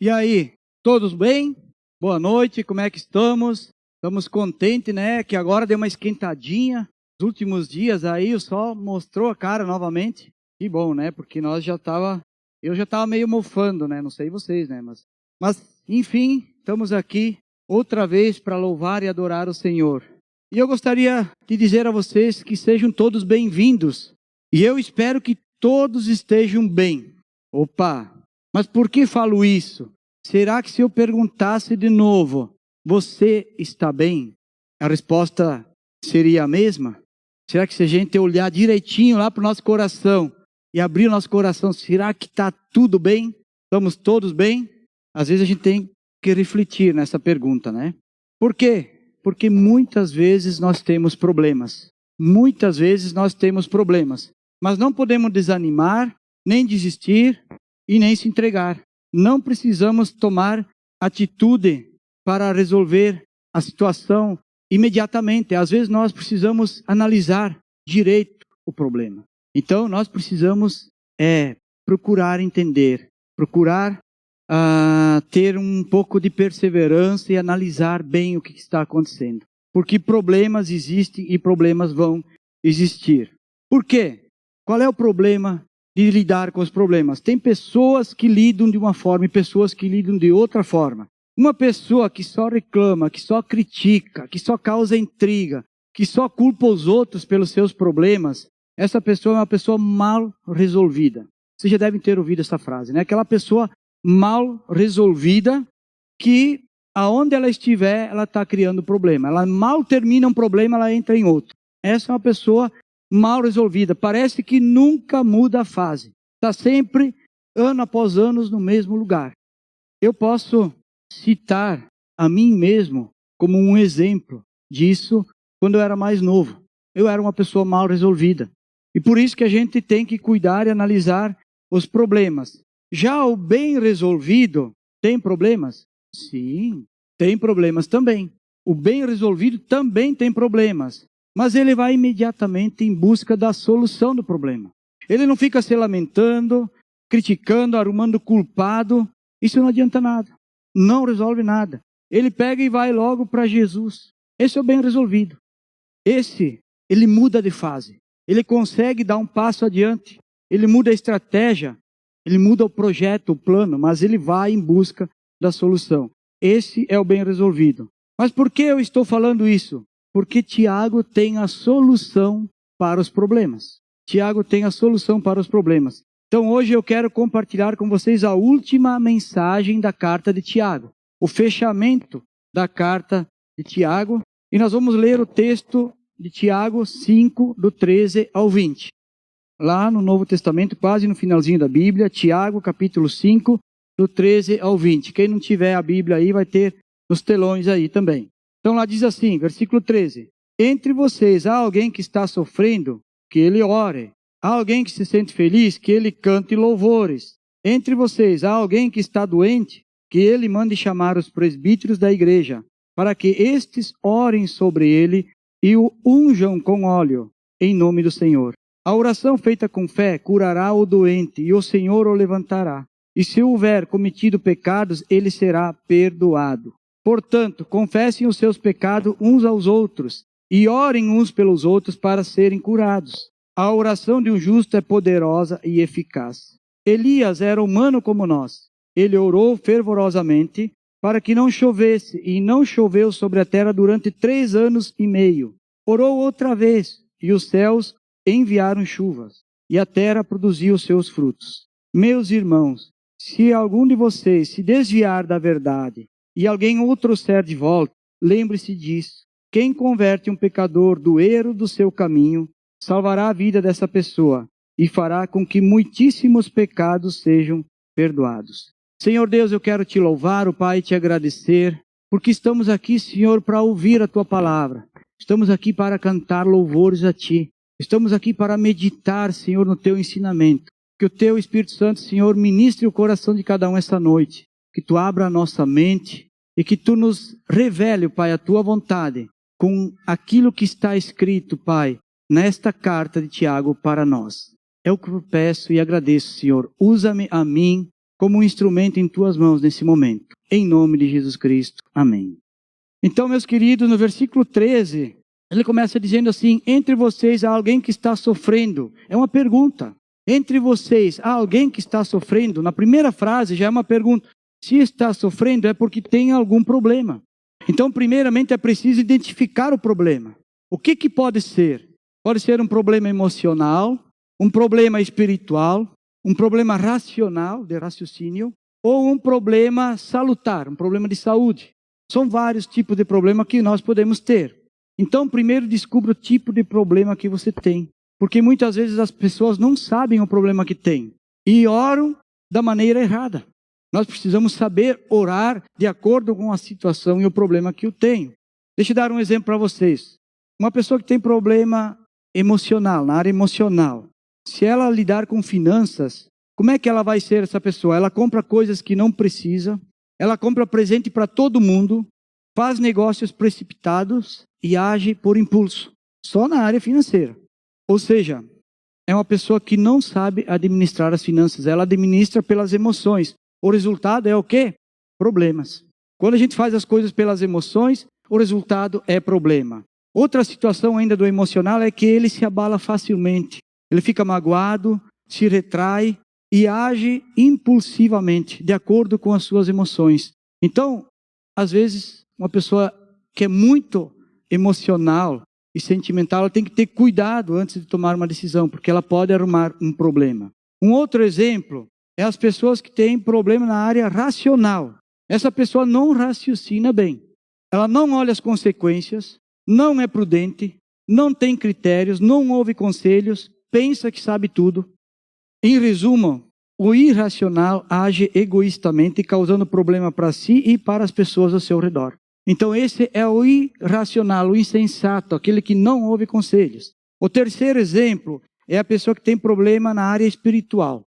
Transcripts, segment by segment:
E aí, todos bem? Boa noite, como é que estamos? Estamos contentes, né? Que agora deu uma esquentadinha. Nos últimos dias aí o sol mostrou a cara novamente. Que bom, né? Porque eu já estava meio mofando, né? Não sei vocês, né? Mas enfim, estamos aqui outra vez para louvar e adorar o Senhor. E eu gostaria de dizer a vocês que sejam todos bem-vindos. E eu espero que todos estejam bem. Opa! Mas por que falo isso? Será que se eu perguntasse de novo, você está bem? A resposta seria a mesma? Será que se a gente olhar direitinho lá para o nosso coração e abrir o nosso coração, será que está tudo bem? Estamos todos bem? Às vezes a gente tem que refletir nessa pergunta, né? Por quê? Porque muitas vezes nós temos problemas. Muitas vezes nós temos problemas. Mas não podemos desanimar, nem desistir e nem se entregar. Não precisamos tomar atitude para resolver a situação imediatamente. Às vezes nós precisamos analisar direito o problema. Então nós precisamos procurar entender, procurar ter um pouco de perseverança e analisar bem o que está acontecendo. Porque problemas existem e problemas vão existir. Por quê? Qual é o problema de lidar com os problemas? Tem pessoas que lidam de uma forma e pessoas que lidam de outra forma. Uma pessoa que só reclama, que só critica, que só causa intriga, que só culpa os outros pelos seus problemas, essa pessoa é uma pessoa mal resolvida. Vocês já devem ter ouvido essa frase, né? Aquela pessoa mal resolvida que aonde ela estiver, ela está criando problema. Ela mal termina um problema, ela entra em outro. Essa é uma pessoa mal resolvida, parece que nunca muda a fase. Está sempre, ano após ano, no mesmo lugar. Eu posso citar a mim mesmo como um exemplo disso quando eu era mais novo. Eu era uma pessoa mal resolvida. E por isso que a gente tem que cuidar e analisar os problemas. Já o bem resolvido tem problemas? Sim, tem problemas também. O bem resolvido também tem problemas. Mas ele vai imediatamente em busca da solução do problema. Ele não fica se lamentando, criticando, arrumando culpado. Isso não adianta nada. Não resolve nada. Ele pega e vai logo para Jesus. Esse é o bem resolvido. Ele muda de fase. Ele consegue dar um passo adiante. Ele muda a estratégia. Ele muda o projeto, o plano, mas ele vai em busca da solução. Esse é o bem resolvido. Mas por que eu estou falando isso? Porque Tiago tem a solução para os problemas. Tiago tem a solução para os problemas. Então hoje eu quero compartilhar com vocês a última mensagem da carta de Tiago. O fechamento da carta de Tiago. E nós vamos ler o texto de Tiago 5, do 13 ao 20. Lá no Novo Testamento, quase no finalzinho da Bíblia, Tiago capítulo 5, do 13 ao 20. Quem não tiver a Bíblia aí vai ter nos telões aí também. Então lá diz assim, versículo 13. Entre vocês há alguém que está sofrendo, que ele ore. Há alguém que se sente feliz, que ele cante louvores. Entre vocês há alguém que está doente, que ele mande chamar os presbíteros da igreja, para que estes orem sobre ele e o unjam com óleo, em nome do Senhor. A oração feita com fé curará o doente e o Senhor o levantará. E se houver cometido pecados, ele será perdoado. Portanto, confessem os seus pecados uns aos outros e orem uns pelos outros para serem curados. A oração de um justo é poderosa e eficaz. Elias era humano como nós. Ele orou fervorosamente para que não chovesse, e não choveu sobre a terra durante 3 anos e meio. Orou outra vez, e os céus enviaram chuvas, e a terra produziu os seus frutos. Meus irmãos, se algum de vocês se desviar da verdade, e alguém o trouxer de volta, lembre-se disso. Quem converte um pecador do erro do seu caminho, salvará a vida dessa pessoa e fará com que muitíssimos pecados sejam perdoados. Senhor Deus, eu quero te louvar, Pai, e te agradecer, porque estamos aqui, Senhor, para ouvir a tua palavra. Estamos aqui para cantar louvores a ti. Estamos aqui para meditar, Senhor, no teu ensinamento. Que o teu Espírito Santo, Senhor, ministre o coração de cada um essa noite. Que tu abra a nossa mente e que tu nos revele, Pai, a tua vontade com aquilo que está escrito, Pai, nesta carta de Tiago para nós. É o que eu peço e agradeço, Senhor. Usa-me a mim como um instrumento em tuas mãos nesse momento. Em nome de Jesus Cristo. Amém. Então, meus queridos, no versículo 13, ele começa dizendo assim: entre vocês há alguém que está sofrendo. É uma pergunta. Entre vocês há alguém que está sofrendo? Na primeira frase já é uma pergunta. Se está sofrendo é porque tem algum problema. Então, primeiramente é preciso identificar o problema. O que pode ser? Pode ser um problema emocional, um problema espiritual, um problema racional, de raciocínio, ou um problema salutar, um problema de saúde. São vários tipos de problema que nós podemos ter. Então, primeiro descubra o tipo de problema que você tem. Porque muitas vezes as pessoas não sabem o problema que tem e oram da maneira errada. Nós precisamos saber orar de acordo com a situação e o problema que eu tenho. Deixa eu dar um exemplo para vocês. Uma pessoa que tem problema emocional, na área emocional, se ela lidar com finanças, como é que ela vai ser essa pessoa? Ela compra coisas que não precisa, ela compra presente para todo mundo, faz negócios precipitados e age por impulso, só na área financeira. Ou seja, é uma pessoa que não sabe administrar as finanças, ela administra pelas emoções. O resultado é o quê? Problemas. Quando a gente faz as coisas pelas emoções, o resultado é problema. Outra situação ainda do emocional é que ele se abala facilmente. Ele fica magoado, se retrai e age impulsivamente, de acordo com as suas emoções. Então, às vezes, uma pessoa que é muito emocional e sentimental, ela tem que ter cuidado antes de tomar uma decisão, porque ela pode arrumar um problema. Um outro exemplo é as pessoas que têm problema na área racional. Essa pessoa não raciocina bem. Ela não olha as consequências, não é prudente, não tem critérios, não ouve conselhos, pensa que sabe tudo. Em resumo, o irracional age egoístamente, causando problema para si e para as pessoas ao seu redor. Então esse é o irracional, o insensato, aquele que não ouve conselhos. O terceiro exemplo é a pessoa que tem problema na área espiritual.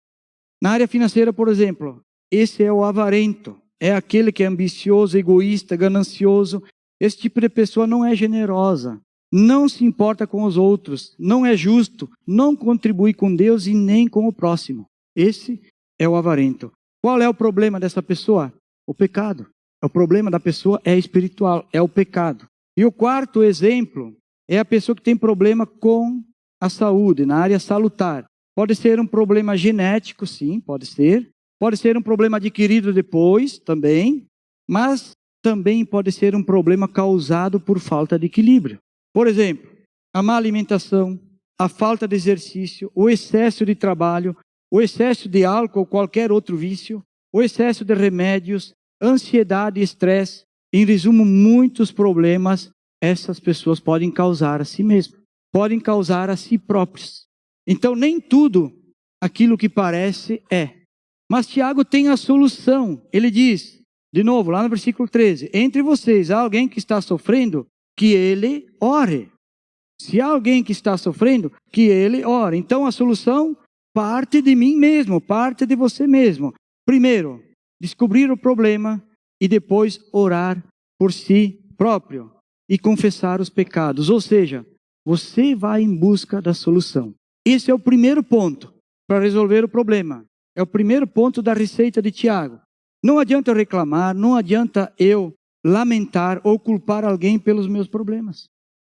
Na área financeira, por exemplo, esse é o avarento. É aquele que é ambicioso, egoísta, ganancioso. Esse tipo de pessoa não é generosa, não se importa com os outros, não é justo, não contribui com Deus e nem com o próximo. Esse é o avarento. Qual é o problema dessa pessoa? O pecado. O problema da pessoa é espiritual, é o pecado. E o quarto exemplo é a pessoa que tem problema com a saúde, na área salutar. Pode ser um problema genético, sim, pode ser. Pode ser um problema adquirido depois, também. Mas também pode ser um problema causado por falta de equilíbrio. Por exemplo, a má alimentação, a falta de exercício, o excesso de trabalho, o excesso de álcool ou qualquer outro vício, o excesso de remédios, ansiedade e estresse. Em resumo, muitos problemas essas pessoas podem causar a si mesmas, podem causar a si próprias. Então, nem tudo aquilo que parece é. Mas Tiago tem a solução. Ele diz, de novo, lá no versículo 13, entre vocês há alguém que está sofrendo, que ele ore. Se há alguém que está sofrendo, que ele ore. Então, a solução parte de mim mesmo, parte de você mesmo. Primeiro, descobrir o problema e depois orar por si próprio e confessar os pecados. Ou seja, você vai em busca da solução. Esse é o primeiro ponto para resolver o problema. É o primeiro ponto da receita de Tiago. Não adianta eu reclamar, não adianta eu lamentar ou culpar alguém pelos meus problemas.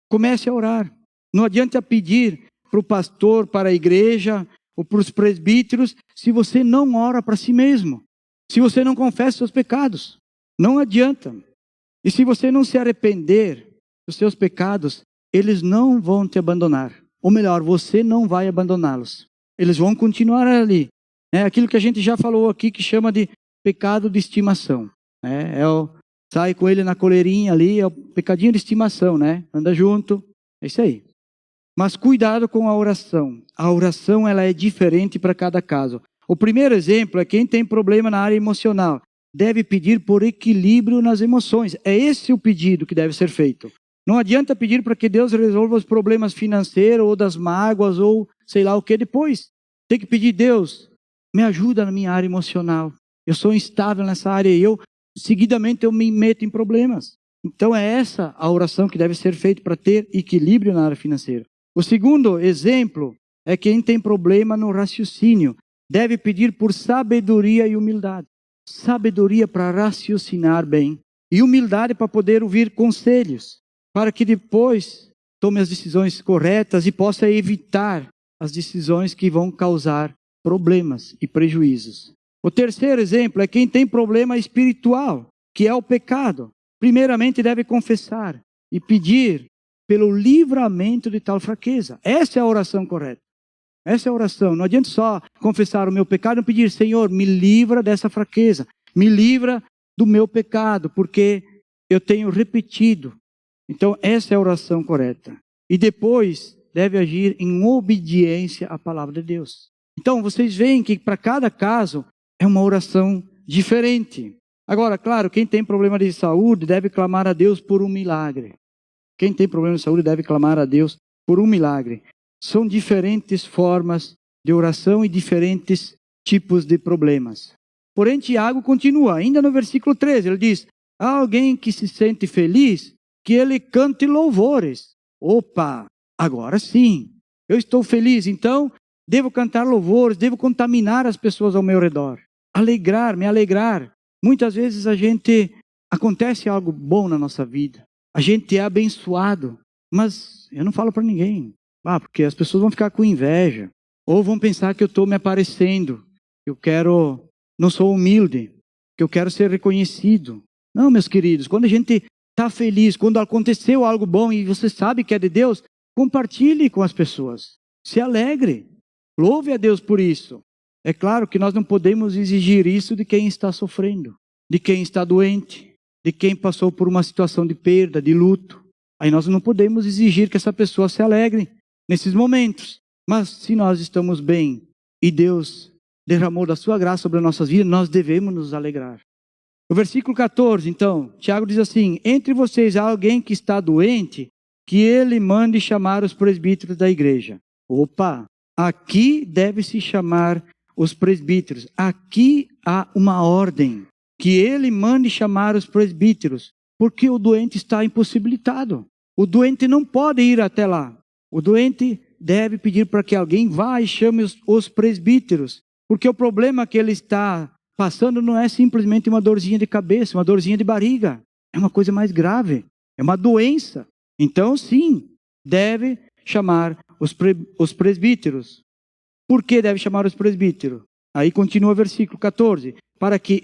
Comece a orar. Não adianta pedir para o pastor, para a igreja ou para os presbíteros, se você não ora para si mesmo. Se você não confessa seus pecados. Não adianta. E se você não se arrepender dos seus pecados, eles não vão te abandonar. Ou melhor, você não vai abandoná-los. Eles vão continuar ali. É aquilo que a gente já falou aqui, que chama de pecado de estimação. Sai com ele na coleirinha ali, é o pecadinho de estimação, né? Anda junto, é isso aí. Mas cuidado com a oração. A oração, ela é diferente para cada caso. O primeiro exemplo é quem tem problema na área emocional. Deve pedir por equilíbrio nas emoções. É esse o pedido que deve ser feito. Não adianta pedir para que Deus resolva os problemas financeiros ou das mágoas ou sei lá o que depois. Tem que pedir, Deus, me ajuda na minha área emocional. Eu sou instável nessa área e seguidamente eu me meto em problemas. Então é essa a oração que deve ser feita para ter equilíbrio na área financeira. O segundo exemplo é quem tem problema no raciocínio. deve pedir por sabedoria e humildade. Sabedoria para raciocinar bem e humildade para poder ouvir conselhos, para que depois tome as decisões corretas e possa evitar as decisões que vão causar problemas e prejuízos. O terceiro exemplo é quem tem problema espiritual, que é o pecado. Primeiramente deve confessar e pedir pelo livramento de tal fraqueza. Essa é a oração correta. Essa é a oração. Não adianta só confessar o meu pecado e pedir, Senhor, me livra dessa fraqueza. Me livra do meu pecado, porque eu tenho repetido. Então, essa é a oração correta. E depois deve agir em obediência à palavra de Deus. Então, vocês veem que para cada caso é uma oração diferente. Agora, claro, quem tem problema de saúde deve clamar a Deus por um milagre. Quem tem problema de saúde deve clamar a Deus por um milagre. São diferentes formas de oração e diferentes tipos de problemas. Porém, Tiago continua, ainda no versículo 13, ele diz, há alguém que se sente feliz, que ele cante louvores. Opa, agora sim, eu estou feliz, então devo cantar louvores, devo contaminar as pessoas ao meu redor. Alegrar, me alegrar. Muitas vezes acontece algo bom na nossa vida. A gente é abençoado, mas eu não falo para ninguém. Porque as pessoas vão ficar com inveja. Ou vão pensar que eu estou me aparecendo. Não sou humilde. Que eu quero ser reconhecido. Não, meus queridos, quando a gente está feliz, quando aconteceu algo bom e você sabe que é de Deus, compartilhe com as pessoas. Se alegre. Louve a Deus por isso. É claro que nós não podemos exigir isso de quem está sofrendo, de quem está doente, de quem passou por uma situação de perda, de luto. Aí nós não podemos exigir que essa pessoa se alegre nesses momentos. Mas se nós estamos bem e Deus derramou da sua graça sobre as nossas vidas, nós devemos nos alegrar. O versículo 14, então, Tiago diz assim, entre vocês há alguém que está doente, que ele mande chamar os presbíteros da igreja. Opa, aqui deve-se chamar os presbíteros. Aqui há uma ordem, que ele mande chamar os presbíteros, porque o doente está impossibilitado. O doente não pode ir até lá. O doente deve pedir para que alguém vá e chame os presbíteros, porque o problema que ele está passando não é simplesmente uma dorzinha de cabeça, uma dorzinha de barriga. É uma coisa mais grave, é uma doença. Então, sim, deve chamar os presbíteros. Por que deve chamar os presbíteros? Aí continua o versículo 14. Para que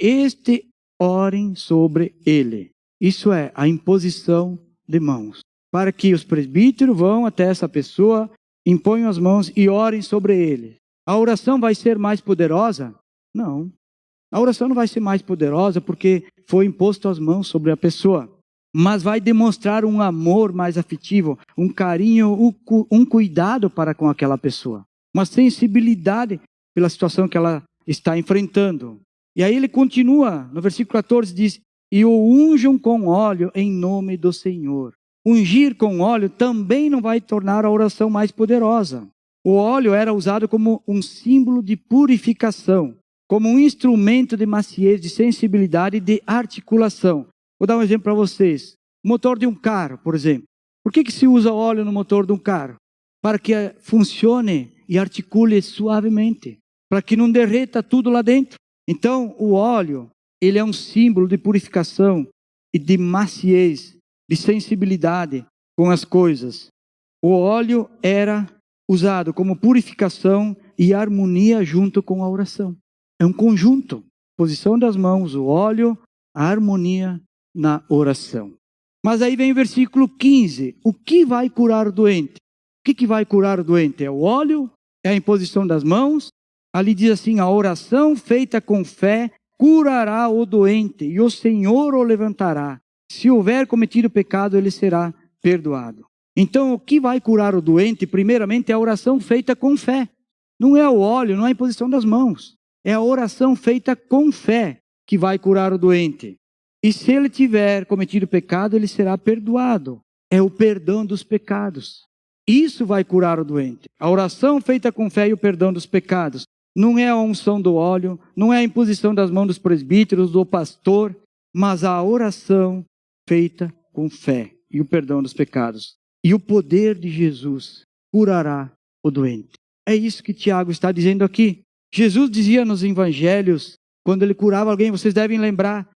orem sobre ele. Isso é a imposição de mãos. Para que os presbíteros vão até essa pessoa, imponham as mãos e orem sobre ele. A oração vai ser mais poderosa? Não. A oração não vai ser mais poderosa porque foi imposto as mãos sobre a pessoa. Mas vai demonstrar um amor mais afetivo, um carinho, um cuidado para com aquela pessoa. Uma sensibilidade pela situação que ela está enfrentando. E aí ele continua, no versículo 14 diz, e o unjam com óleo em nome do Senhor. Ungir com óleo também não vai tornar a oração mais poderosa. O óleo era usado como um símbolo de purificação, como um instrumento de maciez, de sensibilidade e de articulação. Vou dar um exemplo para vocês. O motor de um carro, por exemplo. Por que se usa óleo no motor de um carro? Para que funcione e articule suavemente, para que não derreta tudo lá dentro. Então, o óleo, ele é um símbolo de purificação e de maciez, de sensibilidade com as coisas. O óleo era usado como purificação e harmonia junto com a oração. É um conjunto. Posição das mãos, o óleo, a harmonia na oração. Mas aí vem o versículo 15. O que vai curar o doente? O que vai curar o doente? É o óleo? É a imposição das mãos? Ali diz assim, a oração feita com fé curará o doente e o Senhor o levantará. Se houver cometido pecado, ele será perdoado. Então, o que vai curar o doente, primeiramente, é a oração feita com fé. Não é o óleo, não é a imposição das mãos. É a oração feita com fé que vai curar o doente. E se ele tiver cometido pecado, ele será perdoado. É o perdão dos pecados. Isso vai curar o doente. A oração feita com fé e o perdão dos pecados. Não é a unção do óleo, não é a imposição das mãos dos presbíteros, do pastor, mas a oração feita com fé e o perdão dos pecados. E o poder de Jesus curará o doente. É isso que Tiago está dizendo aqui. Jesus dizia nos evangelhos, quando ele curava alguém, vocês devem lembrar,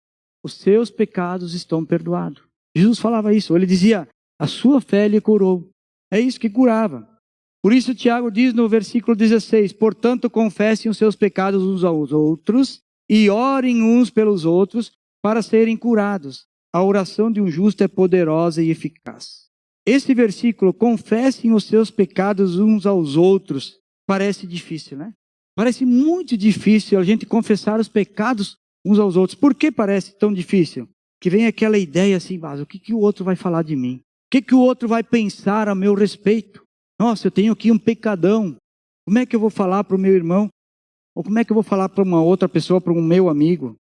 os seus pecados estão perdoados. Jesus falava isso, ele dizia, a sua fé lhe curou. É isso que curava. Por isso Tiago diz no versículo 16, portanto confessem os seus pecados uns aos outros e orem uns pelos outros para serem curados. A oração de um justo é poderosa e eficaz. Esse versículo, confessem os seus pecados uns aos outros, parece difícil, né? Parece muito difícil a gente confessar os pecados uns aos outros. Por que parece tão difícil? Que vem aquela ideia assim, mas o que o outro vai falar de mim? O que o outro vai pensar a meu respeito? Nossa, eu tenho aqui um pecadão. Como é que eu vou falar para o meu irmão? Ou como é que eu vou falar para uma outra pessoa, para um meu amigo?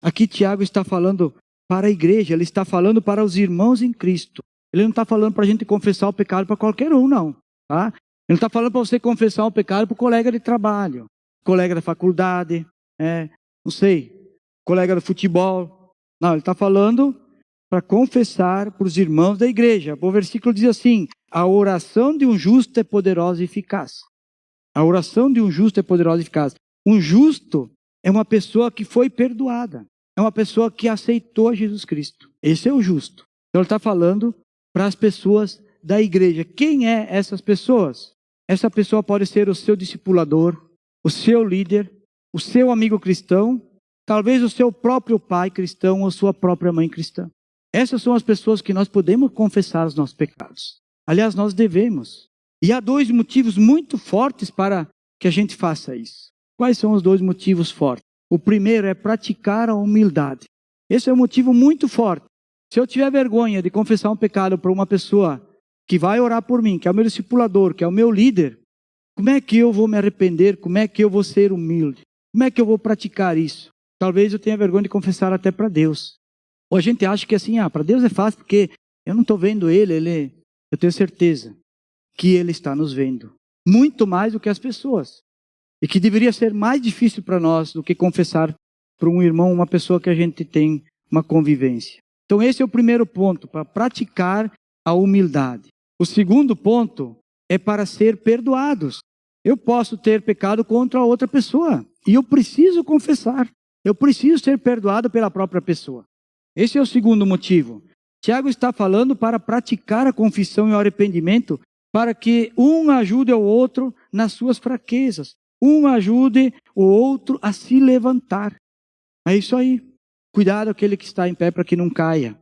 Aqui Tiago está falando para a igreja, ele está falando para os irmãos em Cristo. Ele não está falando para a gente confessar o pecado para qualquer um, não. Tá? Ele não está falando para você confessar o pecado para o colega de trabalho, colega da faculdade, não sei, colega do futebol. Não, ele está falando para confessar para os irmãos da igreja. O versículo diz assim, a oração de um justo é poderosa e eficaz. A oração de um justo é poderosa e eficaz. Um justo é uma pessoa que foi perdoada. É uma pessoa que aceitou Jesus Cristo. Esse é o justo. Então ele está falando para as pessoas da igreja. Quem é essas pessoas? Essa pessoa pode ser o seu discipulador, o seu líder, o seu amigo cristão, talvez o seu próprio pai cristão ou sua própria mãe cristã. Essas são as pessoas que nós podemos confessar os nossos pecados. Aliás, nós devemos. E há dois motivos muito fortes para que a gente faça isso. Quais são os dois motivos fortes? O primeiro é praticar a humildade. Esse é um motivo muito forte. Se eu tiver vergonha de confessar um pecado para uma pessoa que vai orar por mim, que é o meu discipulador, que é o meu líder, como é que eu vou me arrepender? Como é que eu vou ser humilde? Como é que eu vou praticar isso? Talvez eu tenha vergonha de confessar até para Deus. Ou a gente acha que assim, para Deus é fácil porque eu não estou vendo Ele, eu tenho certeza que Ele está nos vendo. Muito mais do que as pessoas. E que deveria ser mais difícil para nós do que confessar para um irmão, uma pessoa que a gente tem uma convivência. Então esse é o primeiro ponto, para praticar a humildade. O segundo ponto é para ser perdoados. Eu posso ter pecado contra outra pessoa e eu preciso confessar. Eu preciso ser perdoado pela própria pessoa. Esse é o segundo motivo. Tiago está falando para praticar a confissão e o arrependimento, para que um ajude o outro nas suas fraquezas. Um ajude o outro a se levantar. É isso aí. Cuidado aquele que está em pé para que não caia.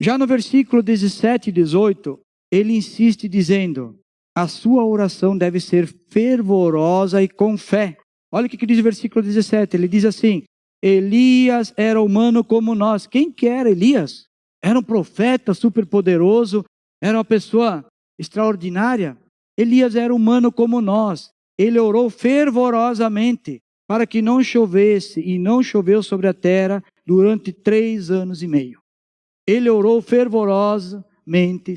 Já no versículo 17 e 18, ele insiste dizendo, a sua oração deve ser fervorosa e com fé. Olha o que diz o versículo 17. Ele diz assim, Elias era humano como nós. Quem que era Elias? Era um profeta superpoderoso, era uma pessoa extraordinária. Elias era humano como nós. Ele orou fervorosamente para que não chovesse, e não choveu sobre a terra durante 3 anos e meio. Ele orou fervorosamente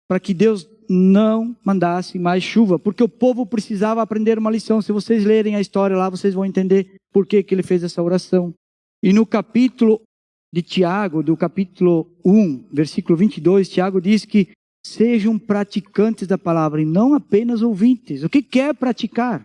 para que Deus não mandasse mais chuva, porque o povo precisava aprender uma lição. Se vocês lerem a história lá, vocês vão entender por que ele fez essa oração. E no capítulo de Tiago, do capítulo 1, versículo 22, Tiago diz que sejam praticantes da palavra e não apenas ouvintes. O que é praticar?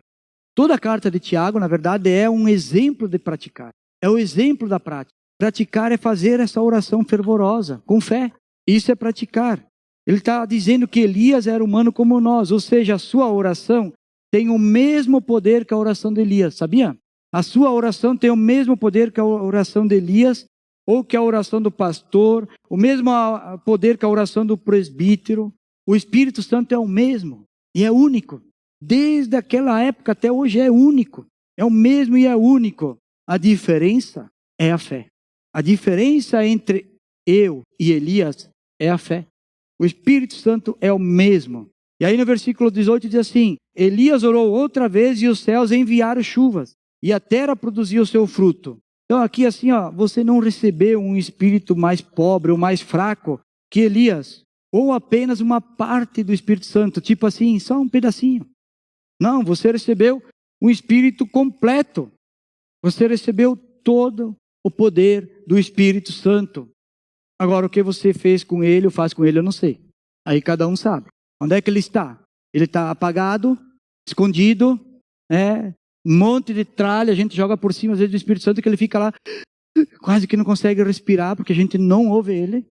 Toda a carta de Tiago, na verdade, é um exemplo de praticar. É o exemplo da prática. Praticar é fazer essa oração fervorosa, com fé. Isso é praticar. Ele está dizendo que Elias era humano como nós, ou seja, a sua oração tem o mesmo poder que a oração de Elias, sabia? A sua oração tem o mesmo poder que a oração de Elias, ou que a oração do pastor, o mesmo poder que a oração do presbítero. O Espírito Santo é o mesmo e é único. Desde aquela época até hoje é único. É o mesmo e é único. A diferença é a fé. A diferença entre eu e Elias é a fé. O Espírito Santo é o mesmo. E aí no versículo 18 diz assim, Elias orou outra vez e os céus enviaram chuvas e a terra produziu o seu fruto. Então aqui assim, você não recebeu um espírito mais pobre ou mais fraco que Elias, ou apenas uma parte do Espírito Santo, tipo assim, só um pedacinho. Não, você recebeu um espírito completo. Você recebeu todo o poder do Espírito Santo. Agora o que você fez com ele ou faz com ele, eu não sei. Aí cada um sabe. Onde é que ele está? Ele está apagado, escondido, um monte de tralha, a gente joga por cima, às vezes, do Espírito Santo, que ele fica lá, quase que não consegue respirar, porque a gente não ouve ele.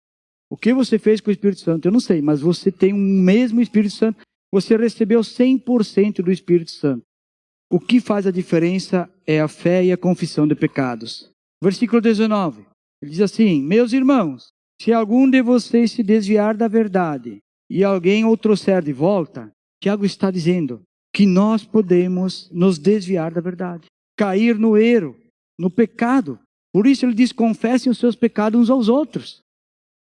O que você fez com o Espírito Santo? Eu não sei, mas você tem o mesmo Espírito Santo, você recebeu 100% do Espírito Santo. O que faz a diferença é a fé e a confissão de pecados. Versículo 19, ele diz assim: meus irmãos, se algum de vocês se desviar da verdade e alguém o trouxer de volta, Tiago está dizendo que nós podemos nos desviar da verdade, cair no erro, no pecado. Por isso ele diz: confessem os seus pecados uns aos outros.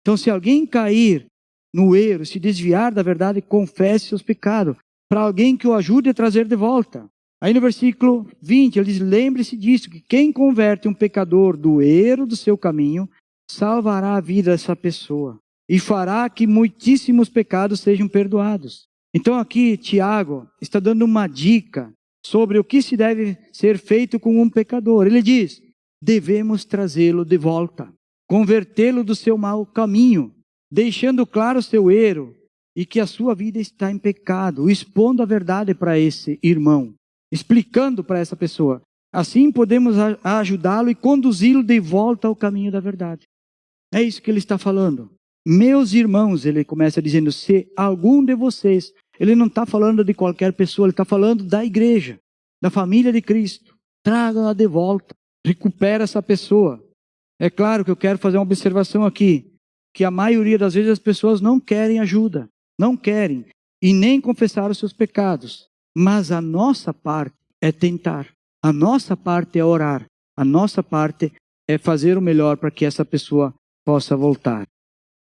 Então, se alguém cair no erro, se desviar da verdade, confesse seus pecados para alguém que o ajude a trazer de volta. Aí no versículo 20, ele diz: lembre-se disso, que quem converte um pecador do erro do seu caminho, salvará a vida dessa pessoa e fará que muitíssimos pecados sejam perdoados. Então aqui Tiago está dando uma dica sobre o que se deve ser feito com um pecador. Ele diz: devemos trazê-lo de volta, convertê-lo do seu mau caminho, deixando claro o seu erro e que a sua vida está em pecado, expondo a verdade para esse irmão, explicando para essa pessoa. Assim podemos ajudá-lo e conduzi-lo de volta ao caminho da verdade. É isso que ele está falando. Meus irmãos, ele começa dizendo: se algum de vocês, ele não está falando de qualquer pessoa, ele está falando da igreja, da família de Cristo. Traga-la de volta, recupera essa pessoa. É claro que eu quero fazer uma observação aqui, que a maioria das vezes as pessoas não querem ajuda, não querem, e nem confessar os seus pecados. Mas a nossa parte é tentar, a nossa parte é orar, a nossa parte é fazer o melhor para que essa pessoa possa voltar.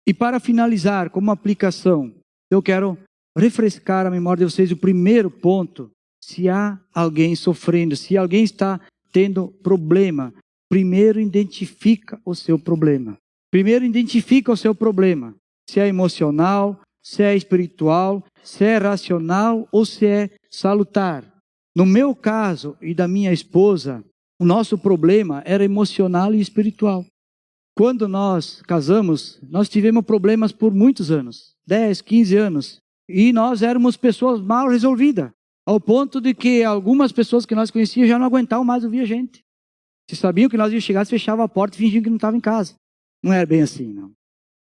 E para finalizar, como aplicação, eu quero refrescar a memória de vocês o primeiro ponto. Se há alguém sofrendo, se alguém está tendo problema, primeiro identifica o seu problema. Primeiro identifica o seu problema. Se é emocional, se é espiritual, se é racional ou se é salutar. No meu caso e da minha esposa, o nosso problema era emocional e espiritual. Quando nós casamos, nós tivemos problemas por muitos anos, 10, 15 anos. E nós éramos pessoas mal resolvidas, ao ponto de que algumas pessoas que nós conhecíamos já não aguentavam mais ouvir a gente. Se sabiam que nós íamos chegar, fechavam a porta e fingiam que não estavam em casa. Não era bem assim, não.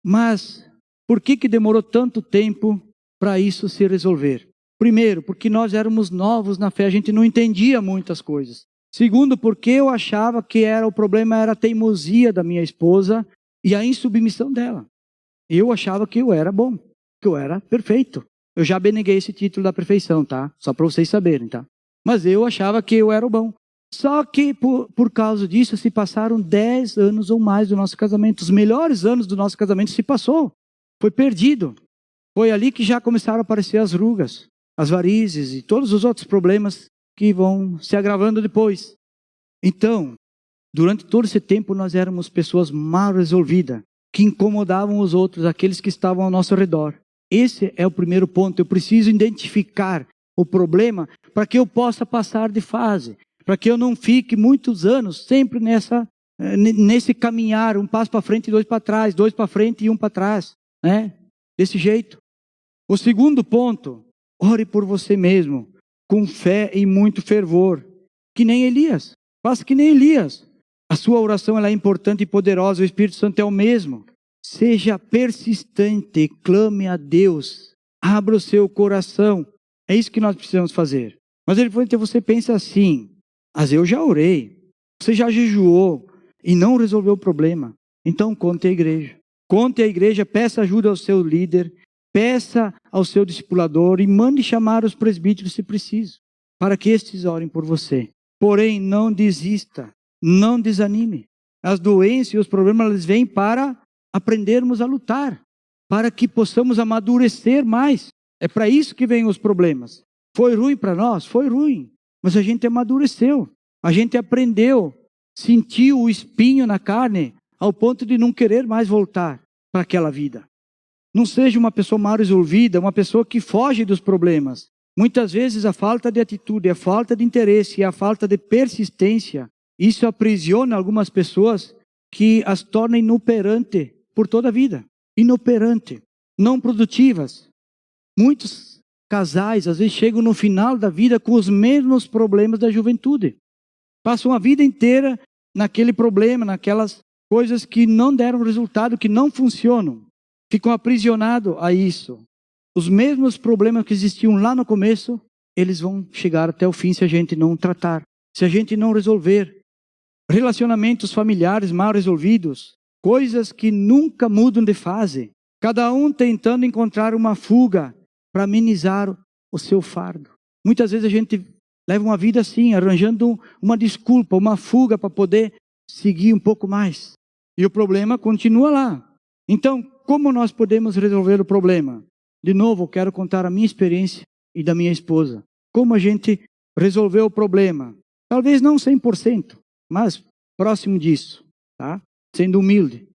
Mas, por que demorou tanto tempo para isso se resolver? Primeiro, porque nós éramos novos na fé, a gente não entendia muitas coisas. Segundo, porque eu achava que o problema era a teimosia da minha esposa e a insubmissão dela. Eu achava que eu era bom, que eu era perfeito. Eu já beneguei esse título da perfeição, tá? Só para vocês saberem, tá? Mas eu achava que eu era o bom. Só que por causa disso se passaram 10 anos ou mais do nosso casamento. Os melhores anos do nosso casamento se passou. Foi perdido. Foi ali que já começaram a aparecer as rugas, as varizes e todos os outros problemas que vão se agravando depois. Então, durante todo esse tempo nós éramos pessoas mal resolvidas, que incomodavam os outros, aqueles que estavam ao nosso redor. Esse é o primeiro ponto. Eu preciso identificar o problema para que eu possa passar de fase, para que eu não fique muitos anos sempre nesse caminhar, um passo para frente e dois para trás, dois para frente e um para trás, né? Desse jeito. O segundo ponto: ore por você mesmo, com fé e muito fervor, que nem Elias. Faça que nem Elias. A sua oração ela é importante e poderosa, o Espírito Santo é o mesmo. Seja persistente, clame a Deus, abra o seu coração. É isso que nós precisamos fazer. Mas ele falou: então você pensa assim: mas eu já orei, você já jejuou e não resolveu o problema. Então conte à igreja. Conte à igreja, peça ajuda ao seu líder, peça ao seu discipulador e mande chamar os presbíteros se preciso, para que estes orem por você. Porém, não desista, não desanime. As doenças e os problemas eles vêm para aprendermos a lutar, para que possamos amadurecer mais. É para isso que vêm os problemas. Foi ruim para nós? Foi ruim. Mas a gente amadureceu. A gente aprendeu, sentiu o espinho na carne, ao ponto de não querer mais voltar para aquela vida. Não seja uma pessoa mal resolvida, uma pessoa que foge dos problemas. Muitas vezes a falta de atitude, a falta de interesse e a falta de persistência, isso aprisiona algumas pessoas que as torna inoperantes por toda a vida. Inoperante, não produtivas. Muitos casais, às vezes, chegam no final da vida com os mesmos problemas da juventude. Passam a vida inteira naquele problema, naquelas coisas que não deram resultado, que não funcionam. Ficam aprisionados a isso. Os mesmos problemas que existiam lá no começo, eles vão chegar até o fim se a gente não tratar, se a gente não resolver. Relacionamentos familiares mal resolvidos, coisas que nunca mudam de fase. Cada um tentando encontrar uma fuga para amenizar o seu fardo. Muitas vezes a gente leva uma vida assim, arranjando uma desculpa, uma fuga para poder seguir um pouco mais. E o problema continua lá. Então, como nós podemos resolver o problema? De novo, eu quero contar a minha experiência e da minha esposa. Como a gente resolveu o problema? Talvez não 100%, mas próximo disso, tá? Sendo humilde.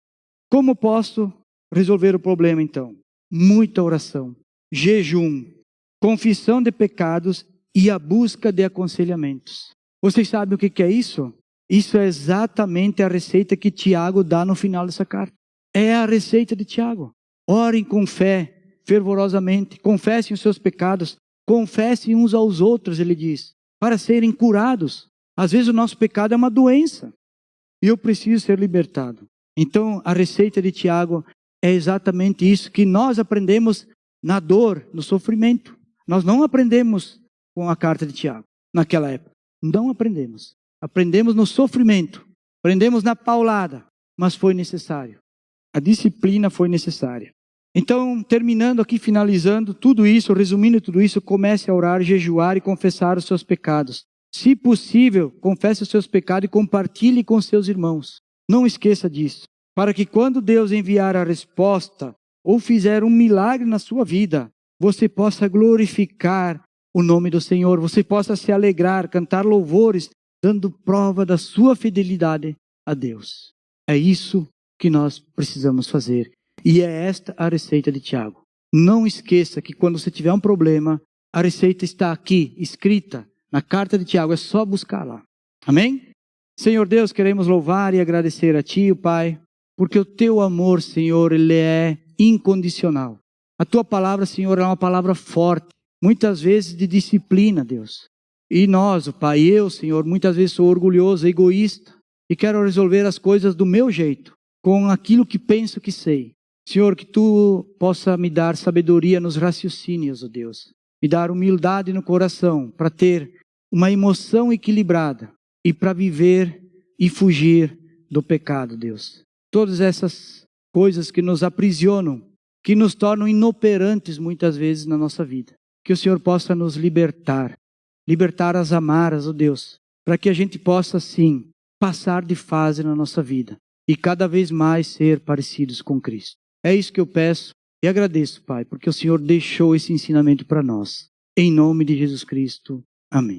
Como posso resolver o problema então? Muita oração, jejum, confissão de pecados e a busca de aconselhamentos. Vocês sabem o que é isso? Isso é exatamente a receita que Tiago dá no final dessa carta. É a receita de Tiago. Orem com fé, fervorosamente, confessem os seus pecados, confessem uns aos outros, ele diz, para serem curados. Às vezes o nosso pecado é uma doença e eu preciso ser libertado. Então a receita de Tiago é exatamente isso que nós aprendemos na dor, no sofrimento. Nós não aprendemos com a carta de Tiago naquela época. Não aprendemos. Aprendemos no sofrimento, aprendemos na paulada, mas foi necessário. A disciplina foi necessária. Então, terminando aqui, finalizando tudo isso, resumindo tudo isso, comece a orar, jejuar e confessar os seus pecados. Se possível, confesse os seus pecados e compartilhe com seus irmãos. Não esqueça disso. Para que quando Deus enviar a resposta ou fizer um milagre na sua vida, você possa glorificar o nome do Senhor, você possa se alegrar, cantar louvores, dando prova da sua fidelidade a Deus. É isso que nós precisamos fazer. E é esta a receita de Tiago. Não esqueça que quando você tiver um problema, a receita está aqui, escrita na carta de Tiago. É só buscar lá. Amém? Senhor Deus, queremos louvar e agradecer a Ti, o Pai, porque o Teu amor, Senhor, ele é incondicional. A Tua palavra, Senhor, é uma palavra forte, muitas vezes de disciplina, Deus. E nós, o Pai, eu, Senhor, muitas vezes sou orgulhoso, egoísta, e quero resolver as coisas do meu jeito, com aquilo que penso que sei. Senhor, que Tu possa me dar sabedoria nos raciocínios, ó Deus. Me dar humildade no coração para ter uma emoção equilibrada e para viver e fugir do pecado, Deus. Todas essas coisas que nos aprisionam, que nos tornam inoperantes muitas vezes na nossa vida. Que o Senhor possa nos libertar as amarras, ó Deus, para que a gente possa, sim, passar de fase na nossa vida e cada vez mais ser parecidos com Cristo. É isso que eu peço e agradeço, Pai, porque o Senhor deixou esse ensinamento para nós. Em nome de Jesus Cristo. Amém.